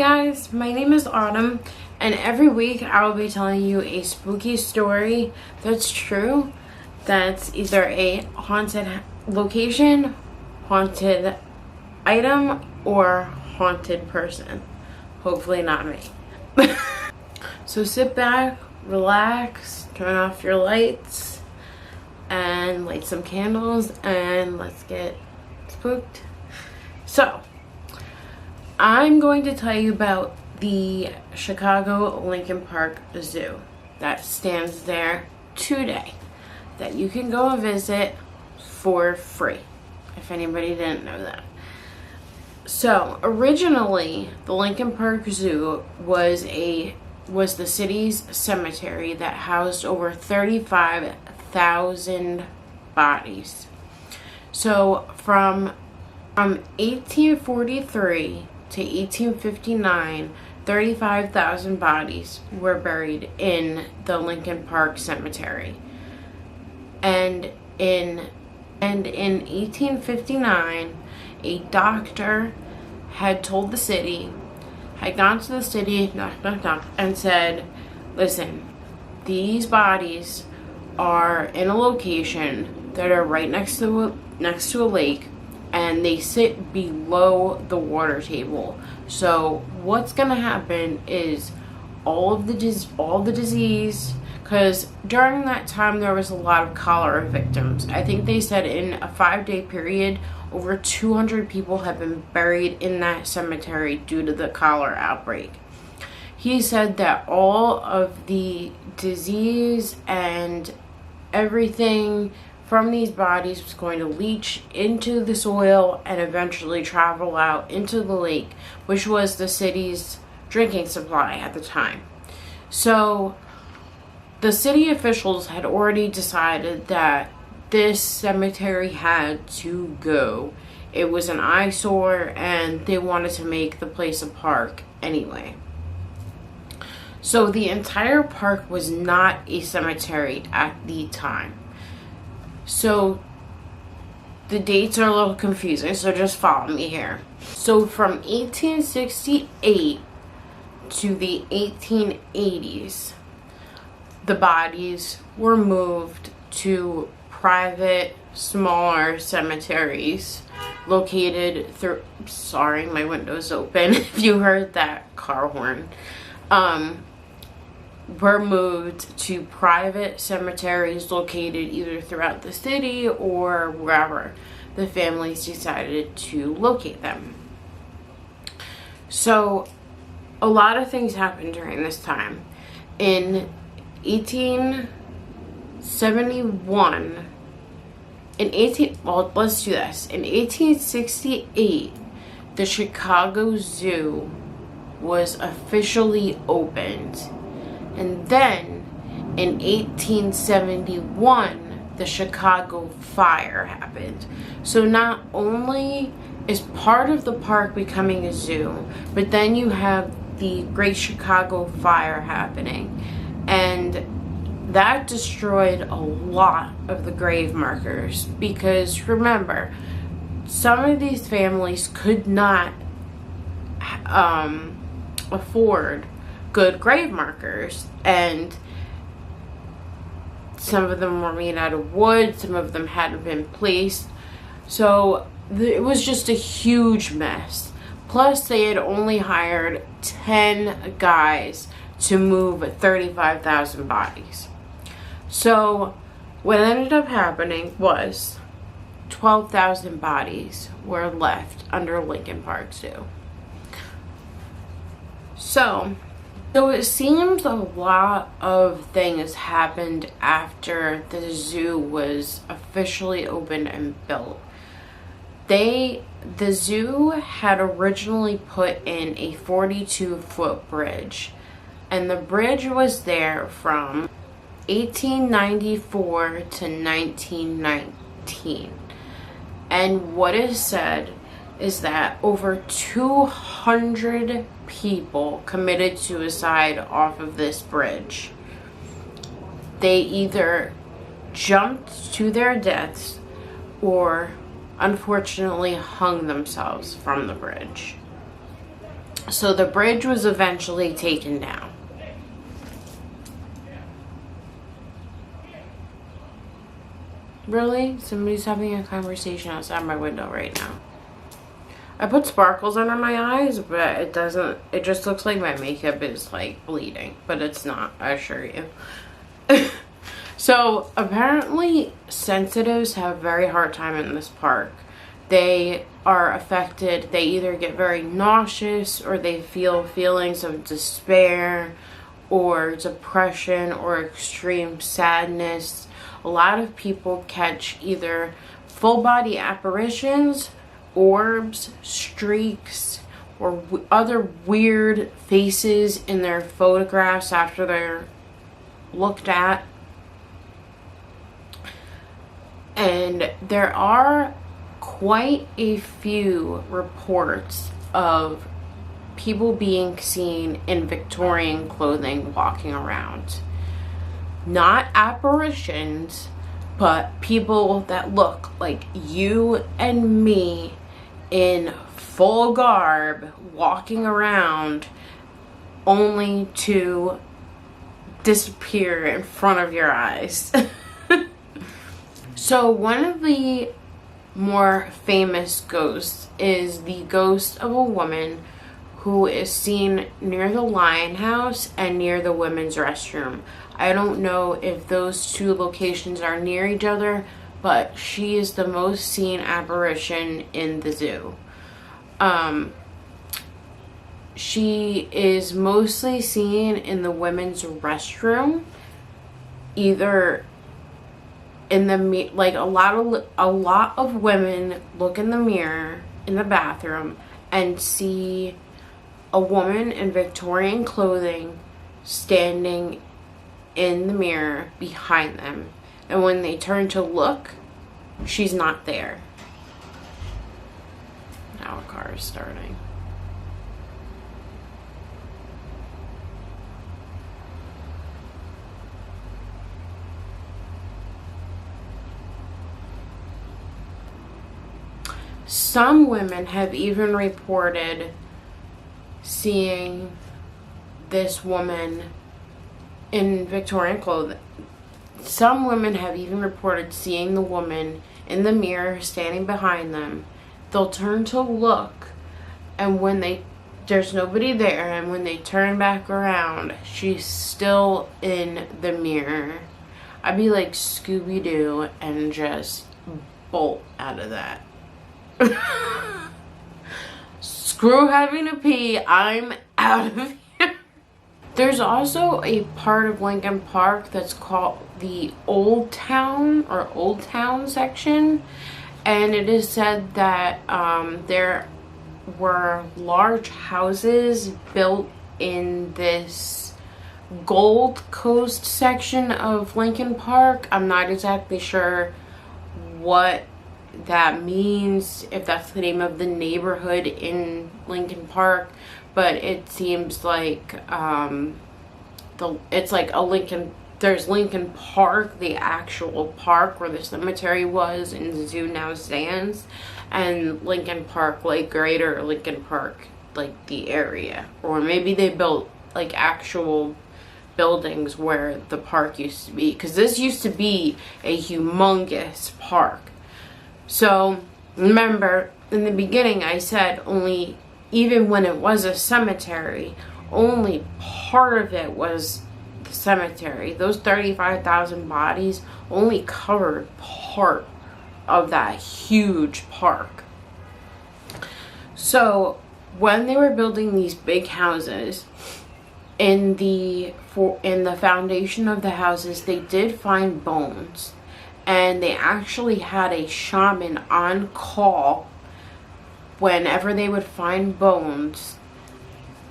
guys, my name is Autumn, and every week I will be telling you a spooky story that's true, that's either a haunted location, haunted item, or haunted person. Hopefully not me. So sit back, relax, turn off your lights, and light some candles, and let's get spooked. So, I'm going to tell you about the Chicago Lincoln Park Zoo that stands there today, that you can go and visit for free, if anybody didn't know that. So originally, the Lincoln Park Zoo was the city's cemetery that housed over 35,000 bodies. So from 1843 to 1859, 35,000 bodies were buried in the Lincoln Park Cemetery. And in 1859, a doctor had told the city, had gone to the city, knock, knock, knock, and said, listen, these bodies are in a location that are right next to a lake, and they sit below the water table. So what's gonna happen is all the disease, because during that time there was a lot of cholera victims. I think they said in a 5-day period over 200 people have been buried in that cemetery due to the cholera outbreak. He said that all of the disease and everything from these bodies was going to leach into the soil and eventually travel out into the lake, which was the city's drinking supply at the time. So the city officials had already decided that this cemetery had to go. It was an eyesore and they wanted to make the place a park anyway. So the entire park was not a cemetery at the time. So the dates are a little confusing, so just follow me here. So from 1868 to the 1880s, the bodies were moved to private, smaller cemeteries located through, sorry, my window's open if you heard that car horn, were moved to private cemeteries located either throughout the city or wherever the families decided to locate them. So a lot of things happened during this time. In 1871, let's do this. In 1868, the Chicago Zoo was officially opened. And then in 1871, the Chicago Fire happened. So not only is part of the park becoming a zoo, but then you have the Great Chicago Fire happening. And that destroyed a lot of the grave markers, because remember, some of these families could not afford good grave markers, and some of them were made out of wood, some of them hadn't been placed, so it was just a huge mess. Plus they had only hired 10 guys to move 35,000 bodies. So what ended up happening was 12,000 bodies were left under Lincoln Park Zoo. So it seems a lot of things happened after the zoo was officially opened and built. The zoo had originally put in a 42-foot bridge, and the bridge was there from 1894 to 1919. And what is said is that over 200 people committed suicide off of this bridge. They either jumped to their deaths or unfortunately hung themselves from the bridge. So the bridge was eventually taken down. Really? Somebody's having a conversation outside my window right now. I put sparkles under my eyes, but it doesn't, it just looks like my makeup is like bleeding, but it's not, I assure you. So apparently sensitives have a very hard time in this park. They are affected, they either get very nauseous or they feel feelings of despair or depression or extreme sadness. A lot of people catch either full body apparitions, orbs, streaks, or other weird faces in their photographs after they're looked at. And there are quite a few reports of people being seen in Victorian clothing walking around. Not apparitions, but people that look like you and me in full garb walking around only to disappear in front of your eyes. So one of the more famous ghosts is the ghost of a woman who is seen near the Lion House and near the women's restroom. I don't know if those two locations are near each other, but she is the most seen apparition in the zoo. She is mostly seen in the women's restroom, either in the like a lot of women look in the mirror in the bathroom and see a woman in Victorian clothing standing in the mirror behind them, and when they turn to look, she's not there. Now a car is starting. Some women have even reported seeing this woman in Victorian clothing. Some women have even reported seeing the woman in the mirror standing behind them. They'll turn to look, and when there's nobody there, and when they turn back around, she's still in the mirror. I'd be like Scooby-Doo and just bolt out of that. Screw having to pee, I'm out of here. There's also a part of Lincoln Park that's called the Old Town or Old Town section, and it is said that there were large houses built in this Gold Coast section of Lincoln Park. I'm not exactly sure what that means, if that's the name of the neighborhood in Lincoln Park, but it seems like it's like a Lincoln, there's Lincoln Park, the actual park where the cemetery was and the zoo now stands, and Lincoln Park, like greater Lincoln Park, like the area, or maybe they built like actual buildings where the park used to be, because this used to be a humongous park. So remember in the beginning I said only, even when it was a cemetery, only part of it was the cemetery. Those 35,000 bodies only covered part of that huge park. So when they were building these big houses, in the foundation of the houses, they did find bones. And they actually had a shaman on call. Whenever they would find bones,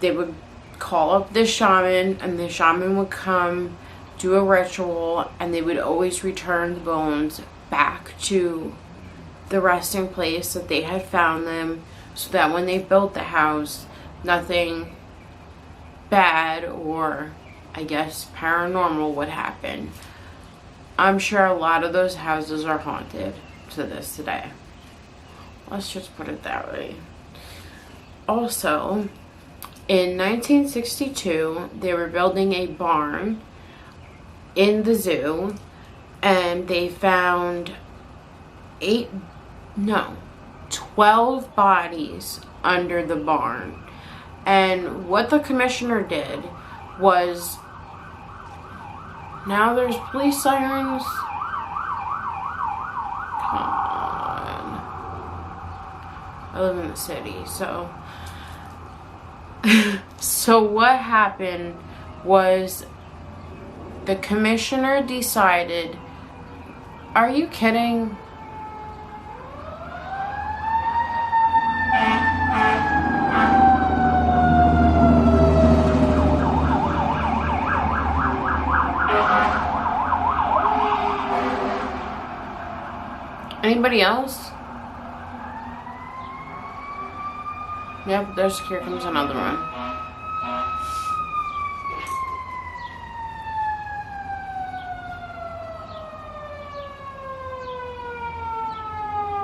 they would call up the shaman, and the shaman would come, do a ritual, and they would always return the bones back to the resting place that they had found them, so that when they built the house, nothing bad or, I guess, paranormal would happen. I'm sure a lot of those houses are haunted to this day. Let's just put it that way. Also, In 1962, they were building a barn in the zoo, and they found 12 bodies under the barn. And what the commissioner did was, now there's police sirens. Come on. I live in the city, so. So what happened was the commissioner decided, are you kidding? Anybody else? Yep, here comes another one.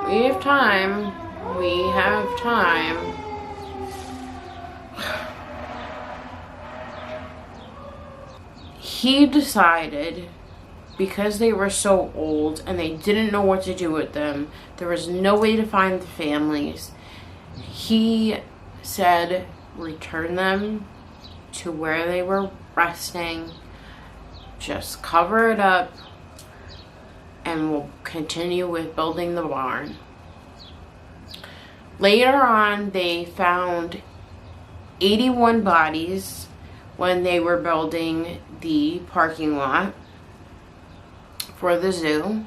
We have time. We have time. He decided, because they were so old and they didn't know what to do with them, there was no way to find the families. He said, return them to where they were resting. Just cover it up and we'll continue with building the barn. Later on, they found 81 bodies when they were building the parking lot for the zoo.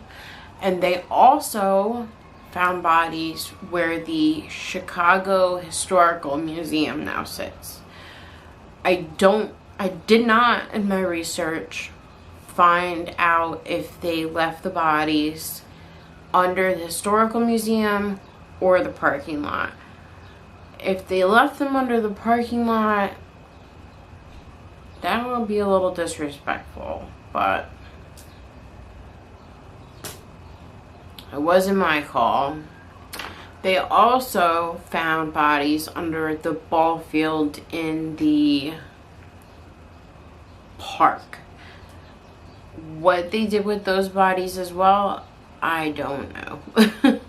And they also found bodies where the Chicago Historical Museum now sits. I did not, in my research, find out if they left the bodies under the Historical Museum or the parking lot. If they left them under the parking lot, that would be a little disrespectful, but it wasn't my call. They also found bodies under the ball field in the park. What they did with those bodies as well, I don't know.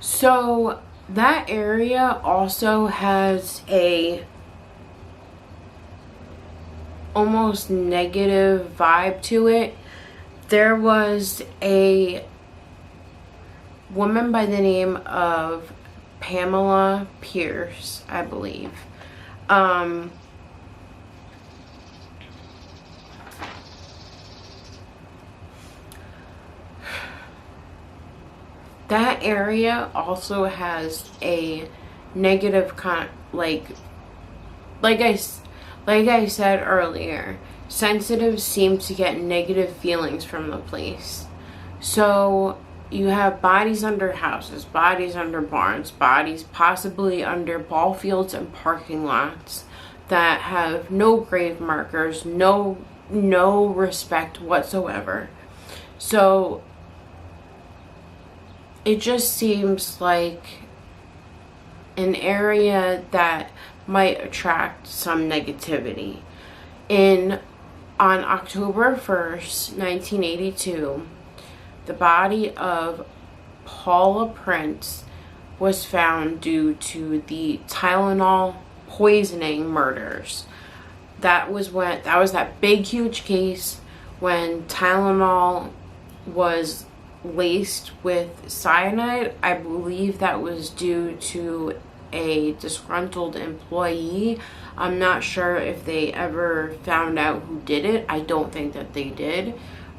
So that area also has a almost negative vibe to it. There was a woman by the name of Pamela Pierce, I believe. That area also has a negative like I said earlier, sensitives seem to get negative feelings from the place. So you have bodies under houses, bodies under barns, bodies possibly under ball fields and parking lots that have no grave markers, no respect whatsoever. So it just seems like an area that might attract some negativity. On October 1st, 1982, the body of Paula Prince was found due to the Tylenol poisoning murders. That was that big huge case when Tylenol was laced with cyanide. I believe that was due to a disgruntled employee. I'm not sure if they ever found out who did it. I don't think that they did.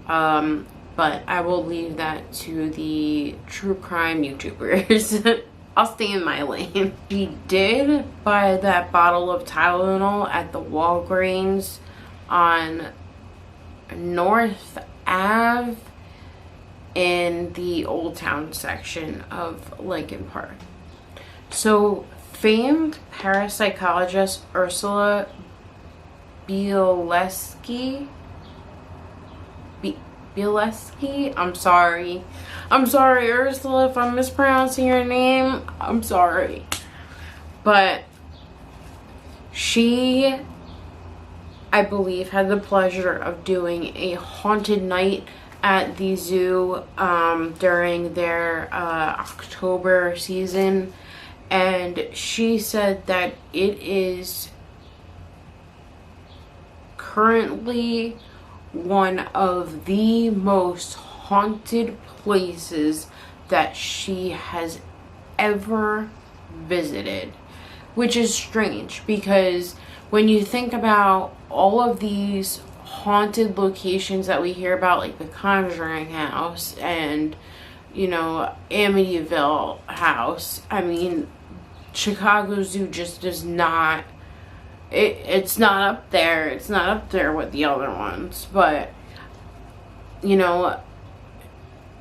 But I will leave that to the true crime YouTubers. I'll stay in my lane. He did buy that bottle of Tylenol at the Walgreens on North Ave in the Old Town section of Lincoln Park. So, famed parapsychologist Ursula Bielewski, I'm sorry Ursula if I'm mispronouncing your name, I'm sorry. But She, I believe, had the pleasure of doing a haunted night at the zoo during their October season, and she said that it is currently one of the most haunted places that she has ever visited, which is strange because when you think about all of these haunted locations that we hear about, like the Conjuring House and, you know, Amityville House, I mean, Chicago Zoo just does not, it's not up there. It's not up there with the other ones, but, you know,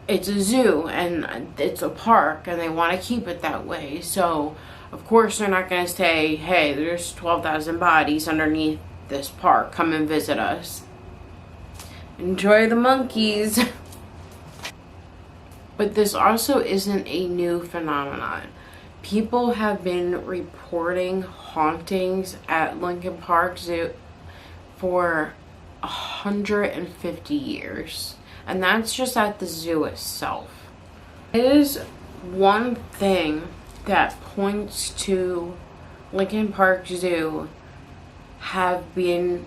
it's a zoo and it's a park and they want to keep it that way. So, of course, they're not going to say, hey, there's 12,000 bodies underneath this park. Come and visit us. Enjoy the monkeys. But this also isn't a new phenomenon. People have been reporting hauntings at Lincoln Park Zoo for 150 years. And that's just at the zoo itself. It is one thing that points to Lincoln Park Zoo having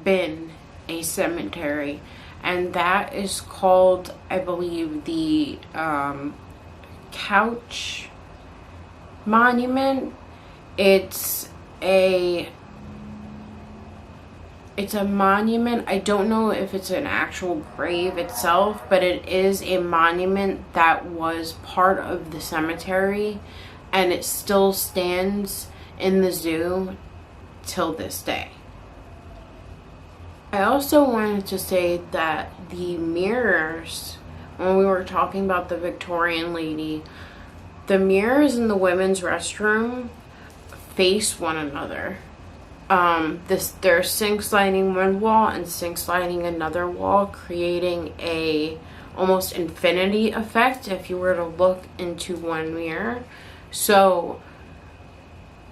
been a cemetery, and that is called, I believe, the Couch Monument. It's a monument. I don't know if it's an actual grave itself, but it is a monument that was part of the cemetery, and it still stands in the zoo till this day. I also wanted to say that the mirrors, when we were talking about the Victorian lady, the mirrors in the women's restroom face one another. There's sinks lining one wall and sinks lining another wall, creating a almost infinity effect if you were to look into one mirror. So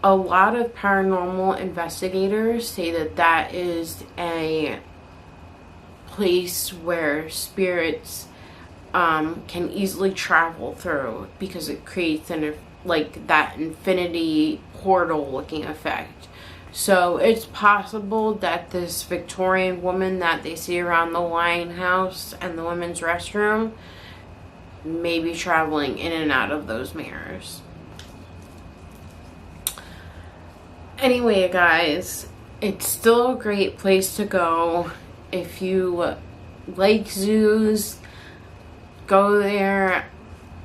a lot of paranormal investigators say that that is a place where spirits can easily travel through because it creates that infinity portal looking effect. So it's possible that this Victorian woman that they see around the Lion House and the women's restroom may be traveling in and out of those mirrors. Anyway, guys, it's still a great place to go. If you like zoos, go there.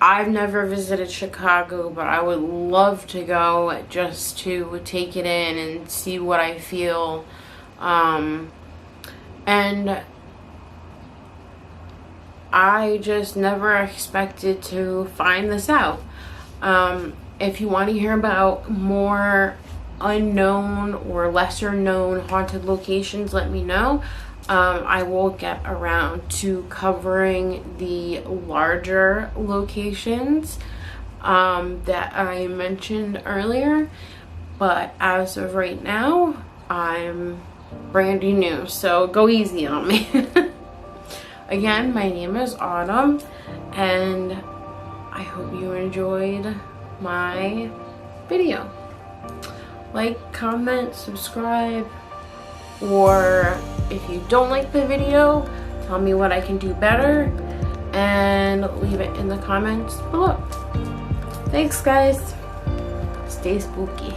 I've never visited Chicago, but I would love to go just to take it in and see what I feel. And I just never expected to find this out. If you want to hear about more unknown or lesser known haunted locations, let me know. I will get around to covering the larger locations that I mentioned earlier, but as of right now, I'm brandy new, so go easy on me. Again, my name is Autumn, and I hope you enjoyed my video. Like, comment, subscribe, or if you don't like the video, tell me what I can do better and leave it in the comments below. Thanks, guys. Stay spooky.